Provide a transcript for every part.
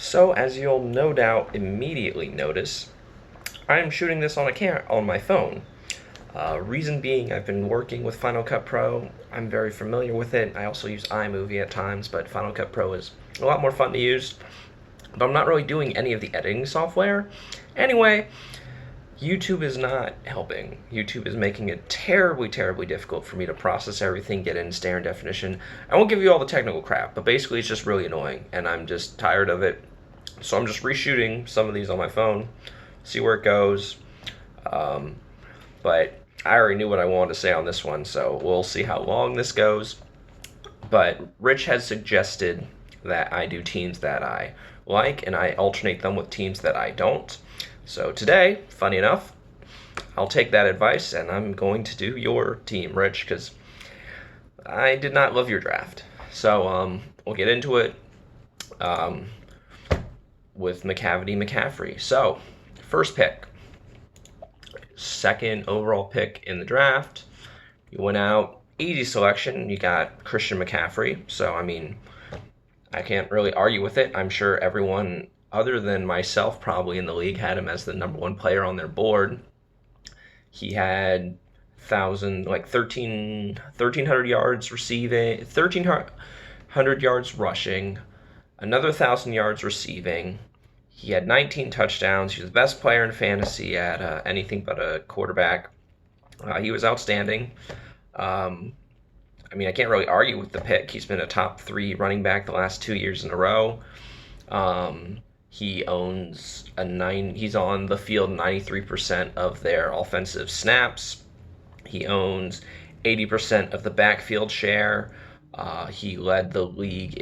So, as you'll no doubt immediately notice, I am shooting this on my phone. Reason being, I've been working with Final Cut Pro. I'm very familiar with it. I also use iMovie at times, but Final Cut Pro is a lot more fun to use. But I'm not really doing any of the editing software. Anyway, YouTube is not helping. YouTube is making it terribly, terribly difficult for me to process everything, get in standard definition. I won't give you all the technical crap, but basically it's just really annoying, and I'm just tired of it. So I'm just reshooting some of these on my phone, see where it goes. But I already knew what I wanted to say on this one, so we'll see how long this goes. But Rich has suggested that I do teams that I like, and I alternate them with teams that I don't. So today, funny enough, I'll take that advice and I'm going to do your team, Rich, because I did not love your draft. So we'll get into it with McCaffrey. So, first pick, second overall pick in the draft. You went out, easy selection. You got Christian McCaffrey. So, I mean, I can't really argue with it. I'm sure everyone other than myself probably in the league had him as the number one player on their board. He had 1,300 yards receiving, 1,300 yards rushing, another 1,000 yards receiving. He had 19 touchdowns. He was the best player in fantasy at anything but a quarterback. He was outstanding. I mean, I can't really argue with the pick. He's been a top 3 running back the last 2 years in a row. He owns he's on the field 93% of their offensive snaps. He owns 80% of the backfield share. He led the league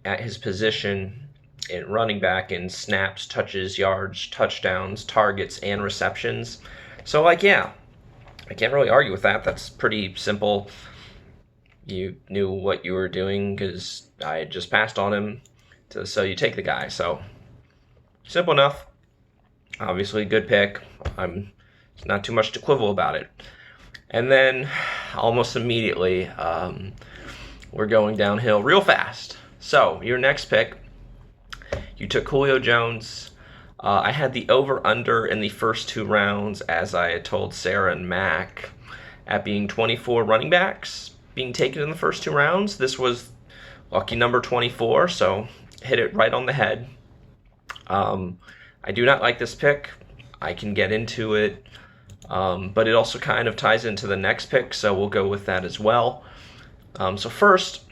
at his position in running back in snaps, touches, yards, touchdowns, targets, and receptions. So, yeah, I can't really argue with that. That's pretty simple. You knew what you were doing because I had just passed on him. So you take the guy. So simple enough. Obviously, good pick. It's not too much to quibble about it. And then almost immediately, we're going downhill real fast. So your next pick, you took Julio Jones. I had the over-under in the first 2 rounds, as I had told Sarah and Mac, at being 24 running backs being taken in the first 2 rounds. This was lucky number 24, so hit it right on the head. I do not like this pick. I can get into it, but it also kind of ties into the next pick, so we'll go with that as well. So first,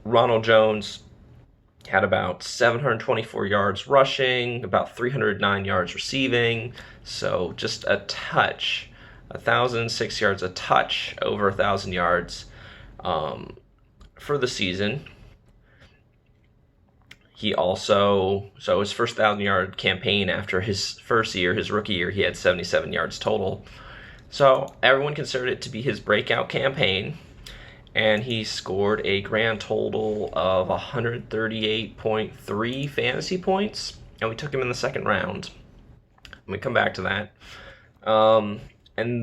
Ronald Jones had about 724 yards rushing, about 309 yards receiving, so just a touch, 1,006 yards, a touch over 1,000 yards for the season. He also, so his first 1,000-yard campaign after his first year, his rookie year, he had 77 yards total. So everyone considered it to be his breakout campaign, and he scored a grand total of 138.3 fantasy points, and we took him in the second round. Let me come back to that. And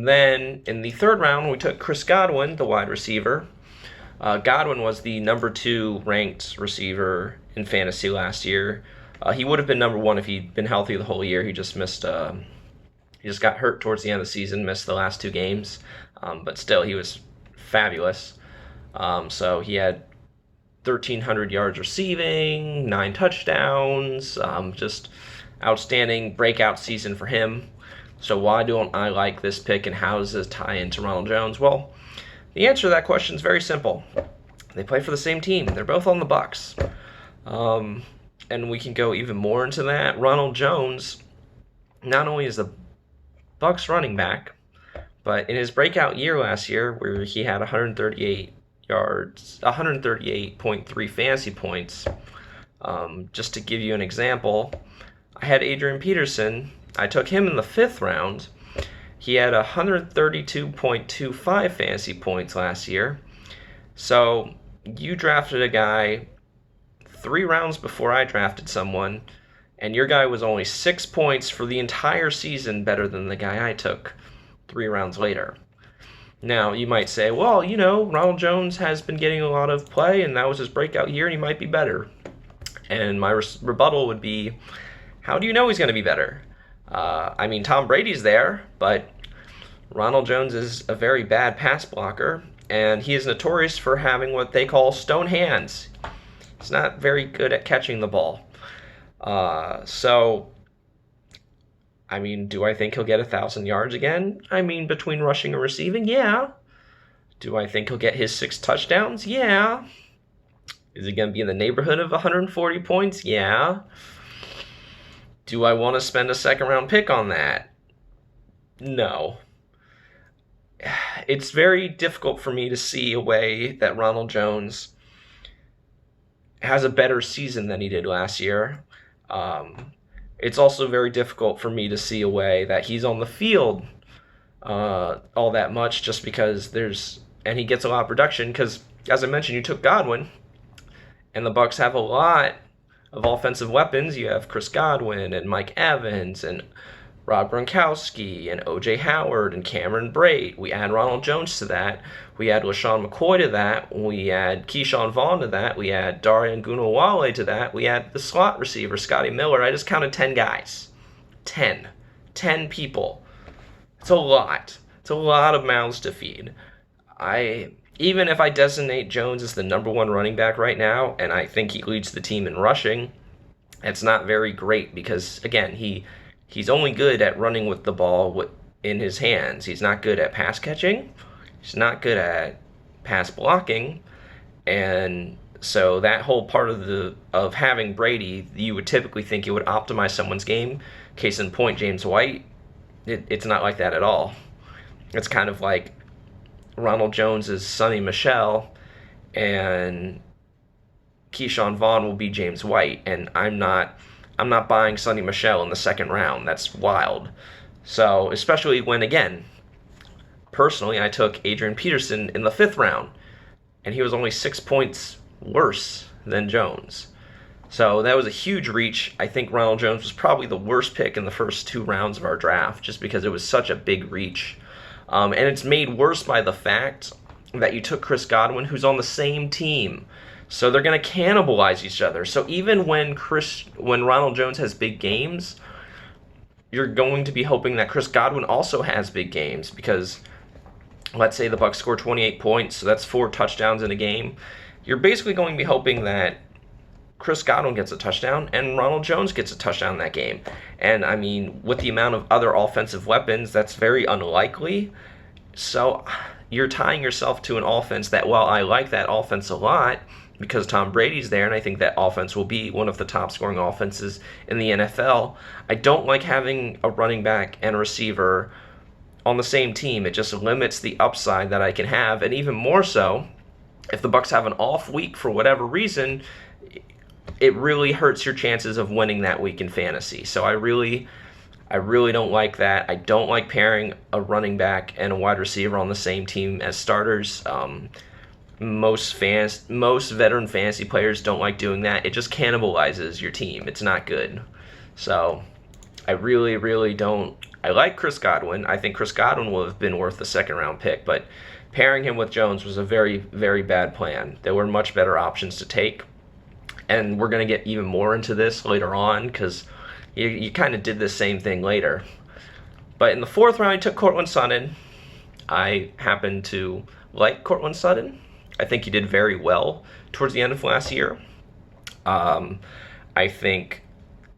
then in the third round, we took Chris Godwin, the wide receiver. Godwin was the number 2 ranked receiver in fantasy last year. He would have been number 1 if he'd been healthy the whole year. He just missed. He just got hurt towards the end of the season, missed the last 2 games. But still, he was fabulous. So he had 1,300 yards receiving, 9 touchdowns. Just outstanding breakout season for him. So why don't I like this pick, and how does this tie into Ronald Jones? Well, the answer to that question is very simple. They play for the same team. They're both on the Bucs. And we can go even more into that. Ronald Jones not only is the Bucs running back, but in his breakout year last year, where he had 138 yards, 138.3 fantasy points, just to give you an example, I had Adrian Peterson. I took him in the 5th round. He had 132.25 fantasy points last year. So you drafted a guy 3 rounds before I drafted someone, and your guy was only 6 points for the entire season better than the guy I took 3 rounds later. Now, you might say, well, Ronald Jones has been getting a lot of play, and that was his breakout year, and he might be better. And my rebuttal would be, how do you know he's going to be better? I mean, Tom Brady's there, but Ronald Jones is a very bad pass blocker, and he is notorious for having what they call stone hands. He's not very good at catching the ball. So, I mean, do I think he'll get 1,000 yards again? I mean, between rushing and receiving, yeah. Do I think he'll get his 6 touchdowns? Yeah. Is he going to be in the neighborhood of 140 points? Yeah. Do I want to spend a second-round pick on that? No. It's very difficult for me to see a way that Ronald Jones has a better season than he did last year. It's also very difficult for me to see a way that he's on the field all that much, just because and he gets a lot of production, because, as I mentioned, you took Godwin, and the Bucs have a lot of offensive weapons. You have Chris Godwin and Mike Evans and Rob Gronkowski and O.J. Howard and Cameron Brate. We add Ronald Jones to that. We add LaShawn McCoy to that. We add Keyshawn Vaughn to that. We add Darian Gunawale to that. We add the slot receiver, Scotty Miller. I just counted 10 guys. 10 people. It's a lot. It's a lot of mouths to feed. Even if I designate Jones as the number 1 running back right now, and I think he leads the team in rushing, it's not very great because, again, he's only good at running with the ball in his hands. He's not good at pass catching. He's not good at pass blocking. And so that whole part of having Brady, you would typically think it would optimize someone's game. Case in point, James White. It's not like that at all. It's kind of like Ronald Jones is Sonny Michel, and Keyshawn Vaughn will be James White, and I'm not buying Sonny Michel in the second round. That's wild. So, especially when, again, personally, I took Adrian Peterson in the 5th round, and he was only 6 points worse than Jones. So that was a huge reach. I think Ronald Jones was probably the worst pick in the first 2 rounds of our draft, just because it was such a big reach. And it's made worse by the fact that you took Chris Godwin, who's on the same team. So they're going to cannibalize each other. So even when Ronald Jones has big games, you're going to be hoping that Chris Godwin also has big games, because let's say the Bucs score 28 points, so that's 4 touchdowns in a game. You're basically going to be hoping that Chris Godwin gets a touchdown and Ronald Jones gets a touchdown in that game. And I mean, with the amount of other offensive weapons, that's very unlikely. So you're tying yourself to an offense that, while I like that offense a lot because Tom Brady's there, and I think that offense will be one of the top scoring offenses in the NFL, I don't like having a running back and a receiver on the same team. It just limits the upside that I can have. And even more so, if the Bucs have an off week for whatever reason, it really hurts your chances of winning that week in fantasy. So I really don't like that. I don't like pairing a running back and a wide receiver on the same team as starters. Most veteran fantasy players don't like doing that. It just cannibalizes your team. It's not good. So I really don't. I like Chris Godwin. I think Chris Godwin will have been worth the 2nd round pick, but pairing him with Jones was a very, very bad plan. There were much better options to take. And we're going to get even more into this later on, because you kind of did the same thing later. But in the 4th round, I took Courtland Sutton. I happen to like Courtland Sutton. I think he did very well towards the end of last year. I think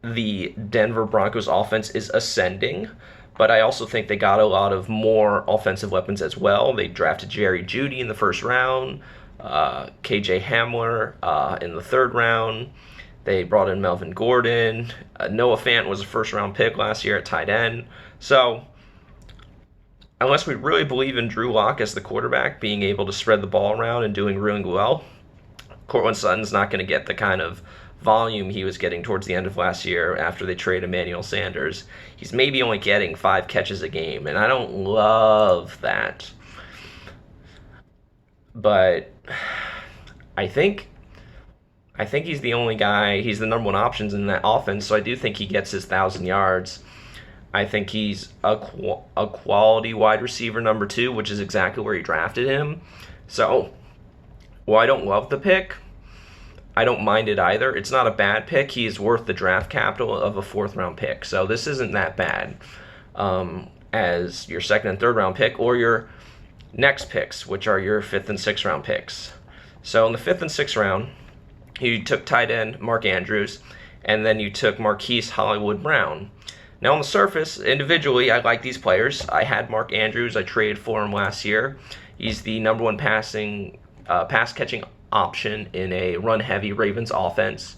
the Denver Broncos offense is ascending, but I also think they got a lot of more offensive weapons as well. They drafted Jerry Jeudy in the 1st round. KJ Hamler in the 3rd round. They brought in Melvin Gordon. Noah Fant was a 1st round pick last year at tight end. So unless we really believe in Drew Lock as the quarterback, being able to spread the ball around and doing really well, Courtland Sutton's not going to get the kind of volume he was getting towards the end of last year after they traded Emmanuel Sanders. He's maybe only getting 5 catches a game, and I don't love that. But I think he's the only guy. He's the number 1 options in that offense, so I do think he gets his 1,000 yards. I think he's a quality wide receiver number 2, which is exactly where he drafted him. So, while I don't love the pick, I don't mind it either. It's not a bad pick. He is worth the draft capital of a fourth round pick. So this isn't that bad as your second and third round pick or your next picks, which are your fifth and sixth round picks. So in the fifth and sixth round, you took tight end Mark Andrews, and then you took Marquise Hollywood Brown. Now on the surface, individually, I like these players. I had Mark Andrews. I traded for him last year. He's the number one pass catching option in a run-heavy Ravens offense.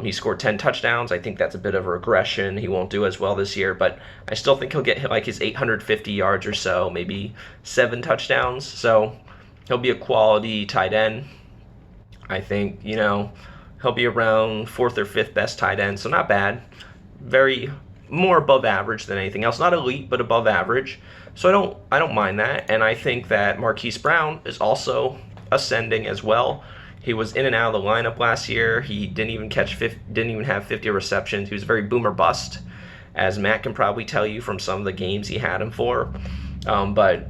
He scored 10 touchdowns. I think that's a bit of a regression. He won't do as well this year, but I still think he'll get like his 850 yards or so, maybe 7 touchdowns. So he'll be a quality tight end. I think, he'll be around 4th or 5th best tight end, so not bad. Very more above average than anything else. Not elite, but above average. So I don't mind that. And I think that Marquise Brown is also ascending as well. He was in and out of the lineup last year. He didn't even have 50 receptions. He was very boomer bust, as Matt can probably tell you from some of the games he had him for. But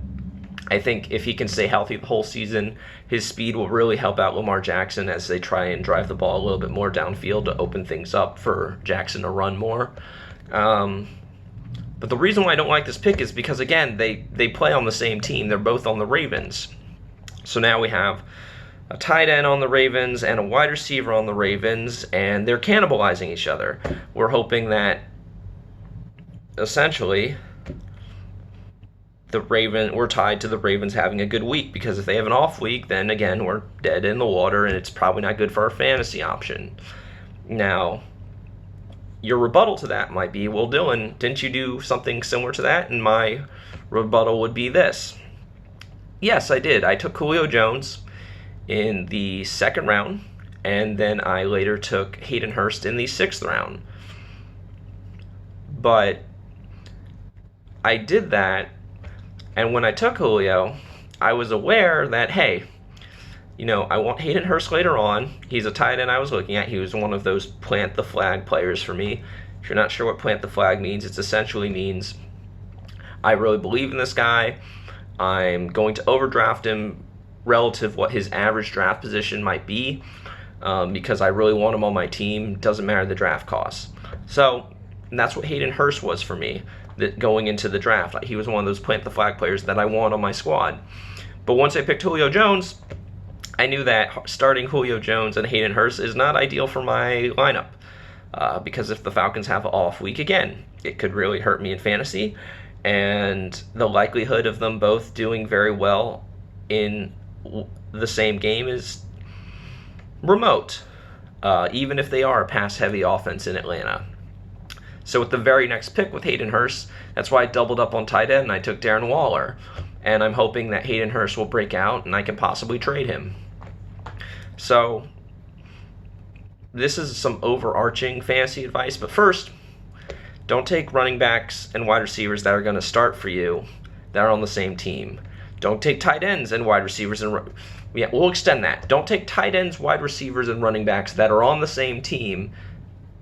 I think if he can stay healthy the whole season, his speed will really help out Lamar Jackson as they try and drive the ball a little bit more downfield to open things up for Jackson to run more. But the reason why I don't like this pick is because, again, they play on the same team. They're both on the Ravens. So now we have a tight end on the Ravens and a wide receiver on the Ravens, and they're cannibalizing each other. We're hoping that essentially we're tied to the Ravens having a good week, because if they have an off week, then again we're dead in the water, and it's probably not good for our fantasy option. Now, your rebuttal to that might be, well, Dylan, didn't you do something similar to that? And my rebuttal would be this. Yes, I did. I took Julio Jones in the second round, and then I later took Hayden Hurst in the sixth round. But I did that, and when I took Julio, I was aware that, hey, I want Hayden Hurst later on. He's a tight end I was looking at. He was one of those plant the flag players for me. If you're not sure what plant the flag means, it essentially means I really believe in this guy. I'm going to overdraft him relative what his average draft position might be, because I really want him on my team. Doesn't matter the draft costs. So that's what Hayden Hurst was for me, that going into the draft. He was one of those plant the flag players that I want on my squad. But once I picked Julio Jones, I knew that starting Julio Jones and Hayden Hurst is not ideal for my lineup, because if the Falcons have an off week again, it could really hurt me in fantasy, and the likelihood of them both doing very well in the same game is remote, even if they are a pass-heavy offense in Atlanta. So with the very next pick with Hayden Hurst, that's why I doubled up on tight end and I took Darren Waller. And I'm hoping that Hayden Hurst will break out and I can possibly trade him. So this is some overarching fantasy advice. But first, don't take running backs and wide receivers that are going to start for you that are on the same team. Don't take tight ends and wide receivers we'll extend that. Don't take tight ends, wide receivers, and running backs that are on the same team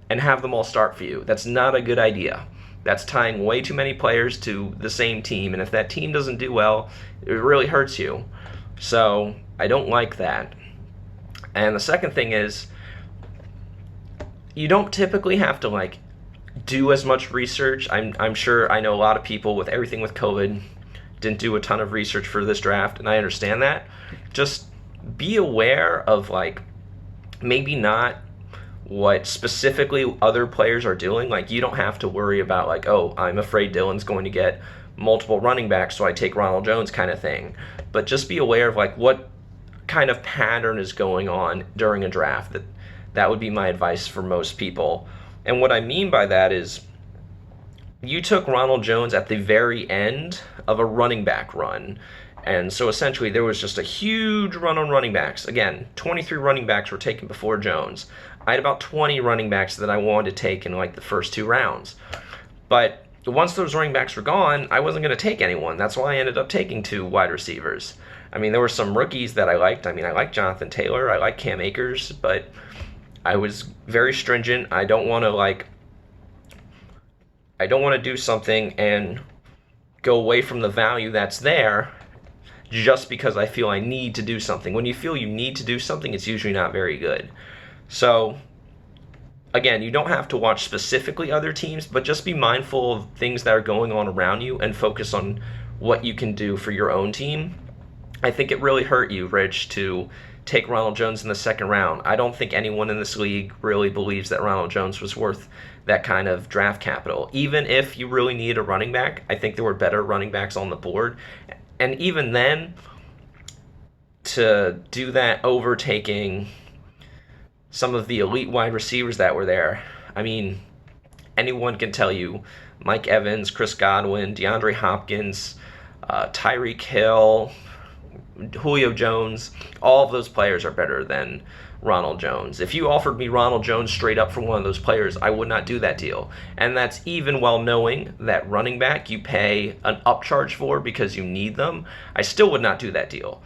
and have them all start for you. That's not a good idea. That's tying way too many players to the same team, and if that team doesn't do well, it really hurts you. So I don't like that. And the second thing is, you don't typically have to do as much research. I'm sure I know a lot of people with everything with COVID didn't do a ton of research for this draft, and I understand that. Just be aware of maybe not what specifically other players are doing. You don't have to worry about oh, I'm afraid Dylan's going to get multiple running backs, so I take Ronald Jones kind of thing. But just be aware of what kind of pattern is going on during a draft. That would be my advice for most people. And what I mean by that is, you took Ronald Jones at the very end of a running back run. And so essentially there was just a huge run on running backs. Again, 23 running backs were taken before Jones. I had about 20 running backs that I wanted to take in the first 2 rounds. But once those running backs were gone, I wasn't going to take anyone. That's why I ended up taking 2 wide receivers. There were some rookies that I liked. I like Jonathan Taylor. I like Cam Akers. But I was very stringent. I don't want to do something and go away from the value that's there just because I feel I need to do something. When you feel you need to do something, it's usually not very good. So, again, you don't have to watch specifically other teams, but just be mindful of things that are going on around you and focus on what you can do for your own team. I think it really hurt you, Rich, to take Ronald Jones in the second round. I don't think anyone in this league really believes that Ronald Jones was worth that kind of draft capital. Even if you really needed a running back, I think there were better running backs on the board. And even then, to do that overtaking some of the elite wide receivers that were there, I mean, anyone can tell you Mike Evans, Chris Godwin, DeAndre Hopkins, Tyreek Hill, Julio Jones, all of those players are better than Ronald Jones. If you offered me Ronald Jones straight up for one of those players, I would not do that deal. And that's even while knowing that running back you pay an upcharge for because you need them. I still would not do that deal.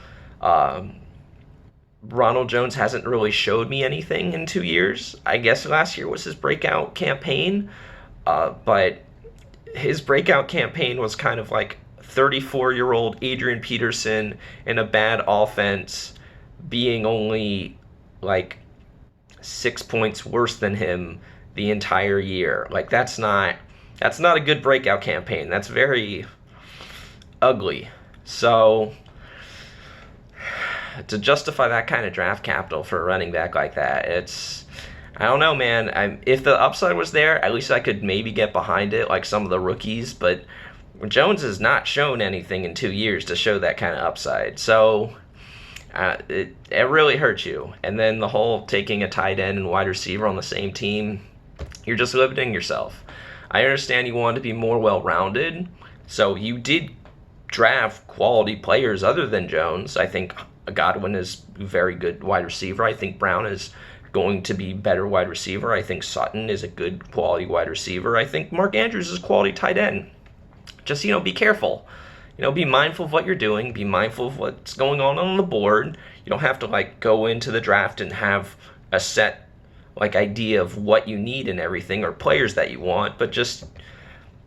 Ronald Jones hasn't really showed me anything in 2 years. I guess last year was his breakout campaign, but his breakout campaign was kind of like 34-year-old Adrian Peterson in a bad offense being only like 6 points worse than him the entire year. Like that's not a good breakout campaign. That's very ugly. So to justify that kind of draft capital for a running back like that, I don't know, man. If the upside was there, at least I could maybe get behind it like some of the rookies, but Jones has not shown anything in 2 years to show that kind of upside. So it really hurts you. And then the whole taking a tight end and wide receiver on the same team, you're just limiting yourself. I understand you want to be more well-rounded, so you did draft quality players other than Jones. I think Godwin is a very good wide receiver. I think Brown is going to be better wide receiver. I think Sutton is a good quality wide receiver. I think Mark Andrews is a quality tight end. Just, be careful. Be mindful of what you're doing. Be mindful of what's going on the board. You don't have to, go into the draft and have a set, idea of what you need and everything or players that you want, but just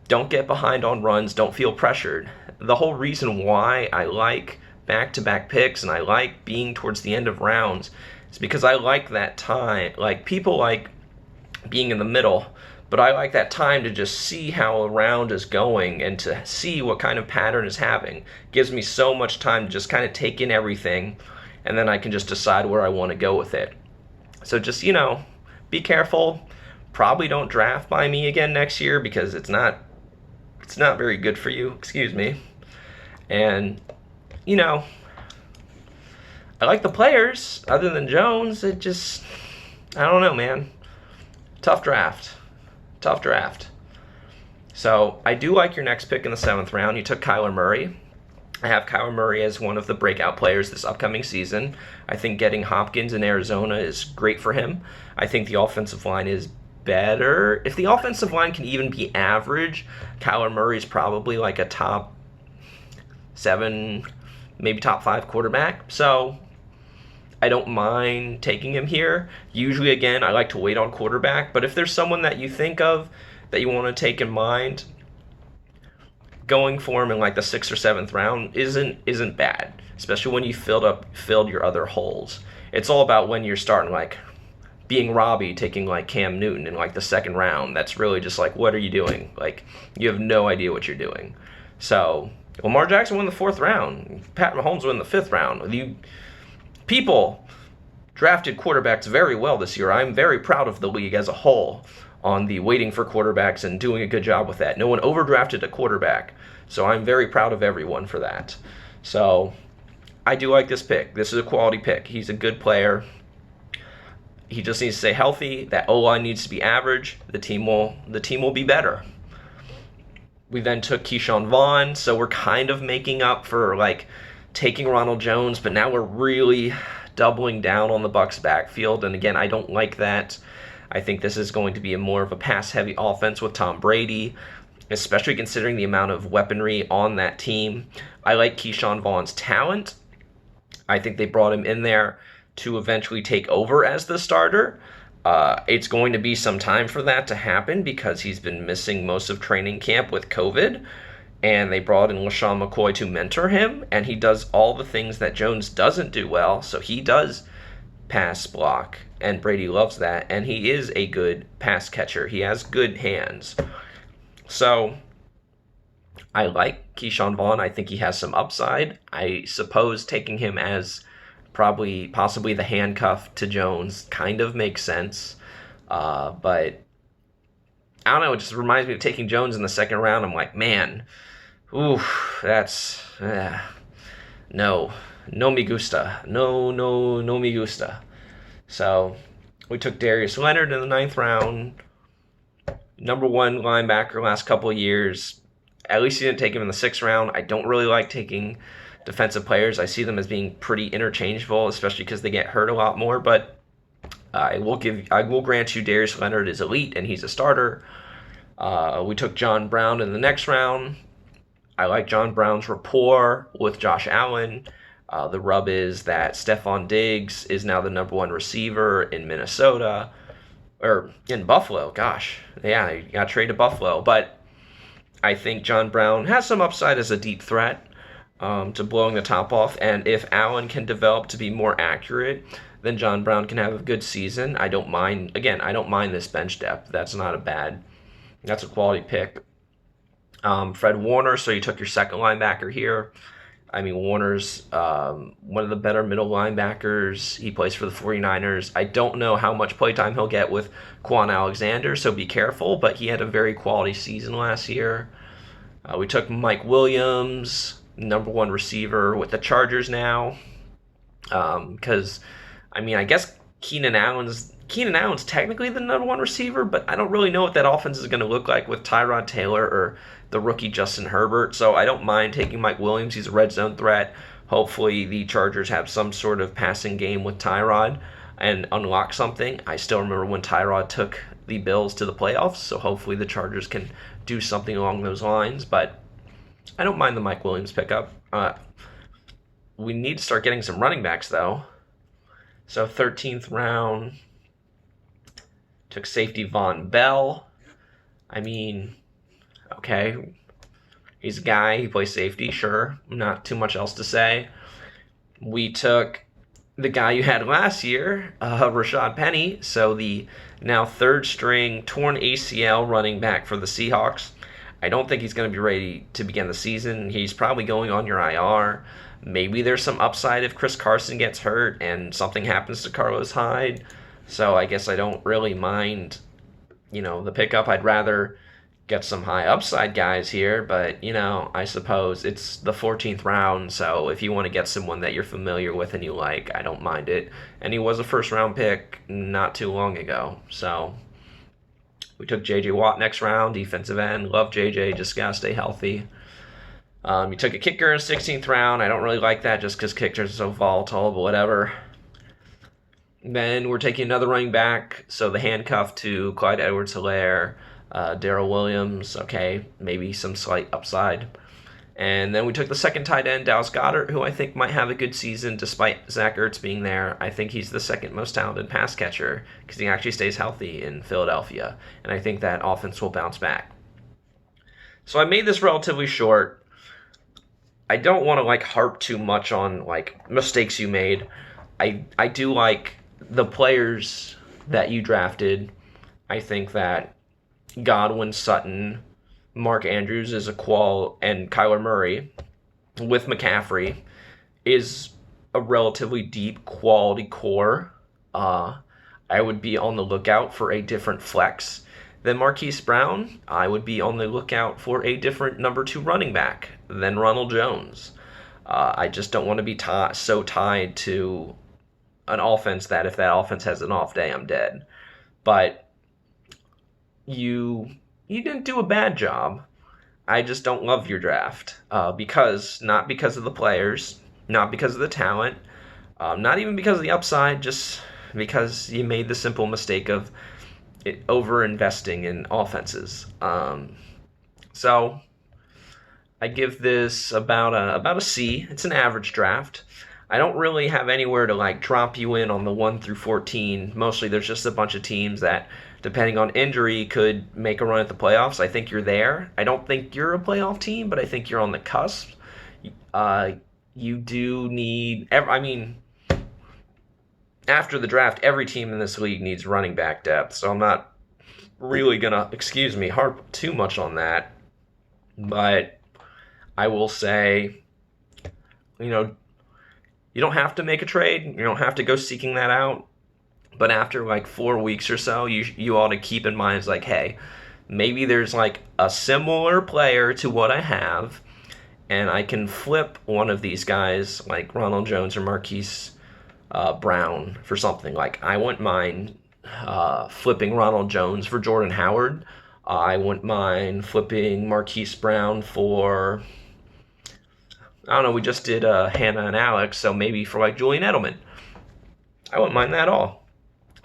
don't get behind on runs. Don't feel pressured. The whole reason why I like back-to-back picks and I like being towards the end of rounds is because I like that time. People like being in the middle, but I like that time to just see how a round is going and to see what kind of pattern is having. It gives me so much time to just kind of take in everything, and then I can just decide where I want to go with it. So just, be careful. Probably don't draft by me again next year because it's not very good for you. Excuse me. And, I like the players other than Jones. I don't know, man. Tough draft. So I do like your next pick in the 7th round. You took Kyler Murray. I have Kyler Murray as one of the breakout players this upcoming season. I think getting Hopkins in Arizona is great for him. I think the offensive line is better. If the offensive line can even be average, Kyler Murray is probably like a top 7, maybe top 5 quarterback. So I don't mind taking him here. Usually, again, I like to wait on quarterback, but if there's someone that you think of that you want to take in mind, going for him in the 6th or 7th round isn't bad, especially when you filled your other holes. It's all about when you're starting, being Robbie taking Cam Newton in the 2nd round. That's really just what are you doing? You have no idea what you're doing. So Lamar Jackson won the 4th round. Pat Mahomes won the 5th round. People drafted quarterbacks very well this year. I'm very proud of the league as a whole on the waiting for quarterbacks and doing a good job with that. No one overdrafted a quarterback, so I'm very proud of everyone for that. So I do like this pick. This is a quality pick. He's a good player. He just needs to stay healthy. That O-line needs to be average. The team will be better. We then took Keyshawn Vaughn, so we're kind of making up for taking Ronald Jones, but now we're really doubling down on the Bucs backfield. And again, I don't like that. I think this is going to be more of a pass-heavy offense with Tom Brady, especially considering the amount of weaponry on that team. I like Keyshawn Vaughn's talent. I think they brought him in there to eventually take over as the starter. It's going to be some time for that to happen because he's been missing most of training camp with COVID. and they brought in LaShawn McCoy to mentor him, and he does all the things that Jones doesn't do well. So he does pass block, and Brady loves that, and he is a good pass catcher. He has good hands. So I like Keyshawn Vaughn. I think he has some upside. I suppose taking him as possibly the handcuff to Jones kind of makes sense. But I don't know. It just reminds me of taking Jones in the second round. I'm like, man, ooh, that's no me gusta. No me gusta. So we took Darius Leonard in the 9th round. Number 1 linebacker last couple of years. At least he didn't take him in the 6th round. I don't really like taking defensive players. I see them as being pretty interchangeable, especially because they get hurt a lot more. But I will grant you Darius Leonard is elite and he's a starter. We took John Brown in the next round. I like John Brown's rapport with Josh Allen. The rub is that Stephon Diggs is now the number 1 receiver in Minnesota. Or in Buffalo, gosh. Yeah, you got to trade to Buffalo. But I think John Brown has some upside as a deep threat to blowing the top off. And if Allen can develop to be more accurate, then John Brown can have a good season. I don't mind this bench depth. That's a quality pick. Fred Warner, so you took your second linebacker here. I mean, Warner's one of the better middle linebackers. He plays for the 49ers. I don't know how much playtime he'll get with Quan Alexander, so be careful, but he had a very quality season last year. We took Mike Williams, number 1 receiver with the Chargers now, because, I mean, I guess Keenan Allen's technically the number 1 receiver, but I don't really know what that offense is going to look like with Tyrod Taylor or the rookie Justin Herbert. So I don't mind taking Mike Williams. He's a red zone threat. Hopefully the Chargers have some sort of passing game with Tyrod and unlock something. I still remember when Tyrod took the Bills to the playoffs, so hopefully the Chargers can do something along those lines. But I don't mind the Mike Williams pickup. We need to start getting some running backs, though. So 13th round, took safety Von Bell. I mean, okay, he's a guy. He plays safety, sure. Not too much else to say. We took the guy you had last year, Rashad Penny. So the now 3rd string torn ACL running back for the Seahawks. I don't think he's going to be ready to begin the season. He's probably going on your IR. Maybe there's some upside if Chris Carson gets hurt and something happens to Carlos Hyde. So I guess I don't really mind, the pickup. I'd rather get some high upside guys here, but, I suppose it's the 14th round, so if you want to get someone that you're familiar with and you like, I don't mind it. And he was a first-round pick not too long ago, so we took J.J. Watt next round, defensive end. Love J.J., just got to stay healthy. You took a kicker in the 16th round. I don't really like that just because kickers are so volatile, but whatever. Then we're taking another running back, so the handcuff to Clyde Edwards-Helaire, Darrell Williams, okay, maybe some slight upside. And then we took the second tight end, Dallas Goedert, who I think might have a good season despite Zach Ertz being there. I think he's the second most talented pass catcher because he actually stays healthy in Philadelphia, and I think that offense will bounce back. So I made this relatively short. I don't want to harp too much on mistakes you made. I do like the players that you drafted. I think that Godwin, Sutton, Mark Andrews is and Kyler Murray with McCaffrey is a relatively deep quality core. I would be on the lookout for a different flex than Marquise Brown. I would be on the lookout for a different number 2 running back than Ronald Jones. I just don't want to be so tied to an offense that if that offense has an off day, I'm dead. But you didn't do a bad job. I just don't love your draft not because of the players, not because of the talent, not even because of the upside, just because you made the simple mistake of over-investing in offenses. So I give this about a C. It's an average draft. I don't really have anywhere to drop you in on the 1 through 14. Mostly there's just a bunch of teams that depending on injury, could make a run at the playoffs. I think you're there. I don't think you're a playoff team, but I think you're on the cusp. Uh, you do need. I mean, after the draft, every team in this league needs running back depth. So I'm not really gonna, harp too much on that. But I will say, you don't have to make a trade. You don't have to go seeking that out. But after like 4 weeks or so, you ought to keep in mind, it's like, hey, maybe there's like a similar player to what I have, and I can flip one of these guys like Ronald Jones or Marquise Brown for something. Like, I wouldn't mind flipping Ronald Jones for Jordan Howard. I wouldn't mind flipping Marquise Brown for, I don't know, we just did Hannah and Alex, so maybe for like Julian Edelman. I wouldn't mind that at all.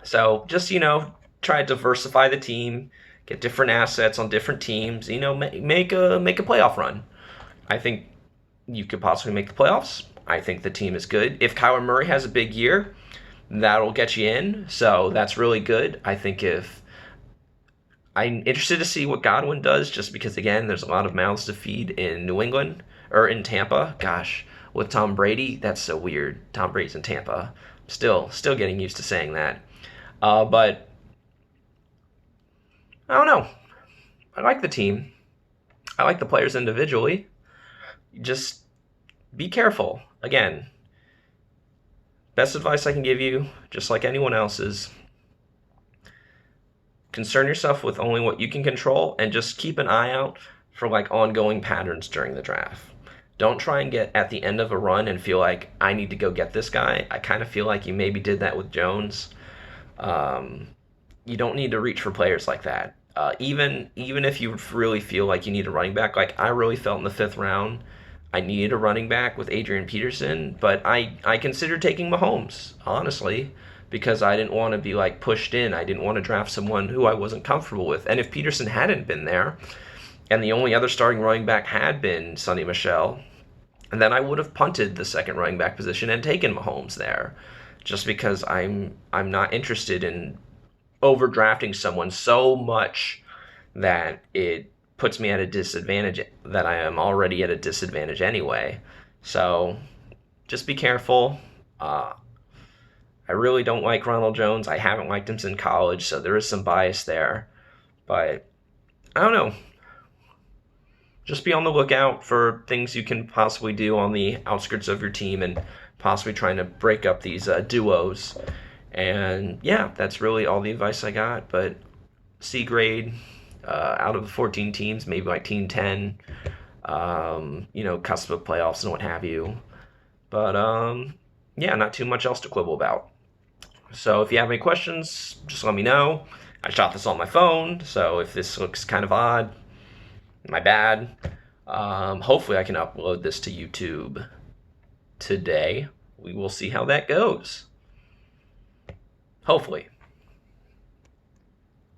So just, try to diversify the team, get different assets on different teams, make a playoff run. I think you could possibly make the playoffs. I think the team is good. If Kyler Murray has a big year, that'll get you in. So that's really good. I think I'm interested to see what Godwin does, just because, again, there's a lot of mouths to feed in New England or in Tampa. Gosh, with Tom Brady, that's so weird. Tom Brady's in Tampa. Still getting used to saying that. But I don't know. I like the team. I like the players individually. Just be careful. Again, best advice I can give you, just like anyone else's, concern yourself with only what you can control, and just keep an eye out for like ongoing patterns during the draft. Don't try and get at the end of a run and feel like, I need to go get this guy. I kind of feel like you maybe did that with Jones. You don't need to reach for players like that. Even if you really feel like you need a running back, like I really felt in the 5th round, I needed a running back with Adrian Peterson, but I considered taking Mahomes, honestly, because I didn't want to be like pushed in. I didn't want to draft someone who I wasn't comfortable with. And if Peterson hadn't been there, and the only other starting running back had been Sonny Michel, and then I would have punted the second running back position and taken Mahomes there, just because I'm not interested in overdrafting someone so much that it puts me at a disadvantage, that I am already at a disadvantage anyway. So just be careful. I really don't like Ronald Jones. I haven't liked him since college, so there is some bias there. But I don't know. Just be on the lookout for things you can possibly do on the outskirts of your team, and possibly trying to break up these duos. And yeah, that's really all the advice I got. But C grade, out of the 14 teams, maybe like team 10, cusp of playoffs and what have you. But yeah, not too much else to quibble about. So if you have any questions, just let me know. I shot this on my phone, so if this looks kind of odd, my bad. Hopefully I can upload this to YouTube today. We will see how that goes. Hopefully.